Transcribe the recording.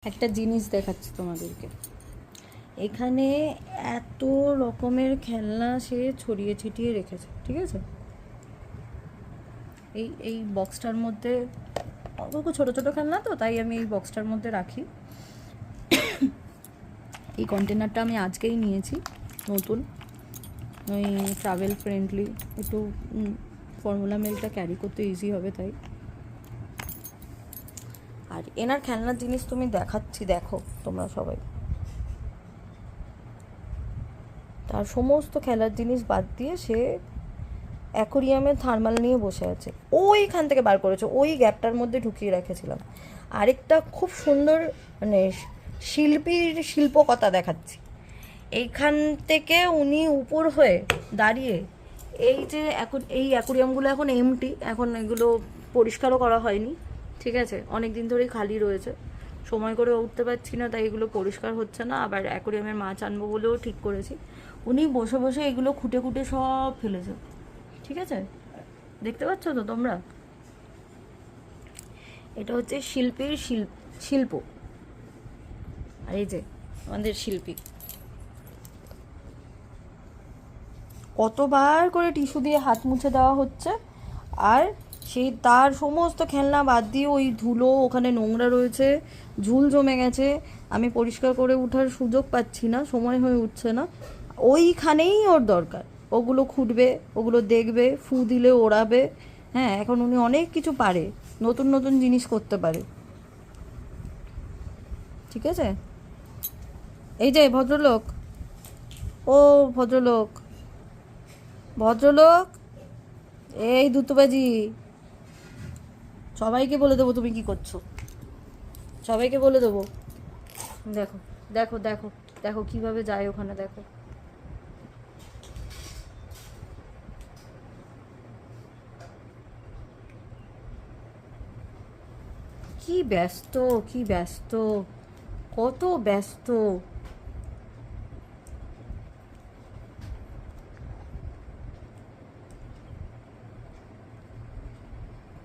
একটা জিনিস দেখাচ্ছি তোমাদেরকে। এখানে এত রকমের খেলনা সে ছড়িয়ে ছিটিয়ে রেখেছে, ঠিক আছে? এই এই বক্সটার মধ্যে অল্প ছোটো ছোটো খেলনা, তো তাই আমি এই বক্সটার মধ্যে রাখি। এই কন্টেনারটা আমি আজকেই নিয়েছি, নতুন, ওই ট্রাভেল ফ্রেন্ডলি, একটু ফর্মুলা মিল্কটা ক্যারি করতে ইজি হবে তাই। আর এনার খেলনার জিনিস তুমি দেখাচ্ছি, দেখো তোমরা সবাই। তার সমস্ত খেলার জিনিস বাদ দিয়ে সে অ্যাকোরিয়ামের থার্মাল নিয়ে বসে আছে। ওইখান থেকে বার করেছে, ওই গ্যাপটার মধ্যে ঢুকিয়ে রেখেছিলাম। আরেকটা খুব সুন্দর মানে শিল্পীর শিল্পকতা দেখাচ্ছি। এইখান থেকে উনি উপর হয়ে দাঁড়িয়ে, এই যে এখন এই অ্যাকোরিয়ামগুলো এখন এমটি, এখন এগুলো পরিষ্কারও করা হয়নি, ঠিক আছে? অনেক দিন ধরেই খালি রয়েছে, সময় করে উঠতে পারছি না, তাই এগুলো পরিষ্কার হচ্ছে না। আবার অ্যাকোরিয়ামের মাছ আনবো বলেও ঠিক করেছি। উনি বসে বসে এগুলো খুঁটে খুঁটে সব ফেলেছে, ঠিক আছে? দেখতে পাচ্ছ তো তোমরা? এটা হচ্ছে শিল্পীর শিল্প। আর এই যে আমাদের শিল্পী, কতবার করে টিস্যু দিয়ে হাত মুছে দেওয়া হচ্ছে, আর সেই তার সমস্ত খেলনা বাদ দিয়ে ওই ধুলো, ওখানে নোংরা রয়েছে, ঝুল জমে গেছে, আমি পরিষ্কার করে ওঠার সুযোগ পাচ্ছি না, সময় হয়ে উঠছে না। ওইখানেই ওর দরকার, ওগুলো খুঁটবে, ওগুলো দেখবে, ফু দিলে ওড়াবে। হ্যাঁ, এখন উনি অনেক কিছু পারে, নতুন নতুন জিনিস করতে পারে, ঠিক আছে? এই যে ভদ্রলোক, ও ভদ্রলোক, ভদ্রলোক, এই দুটোবাজি, সবাইকে বলে দেবো তুমি কি করছো, সবাইকে বলে দেবো। দেখো দেখো দেখো দেখো কিভাবে যায় ওখানে, দেখো। কি ব্যস্ত, কি ব্যস্ত, কত ব্যস্ত।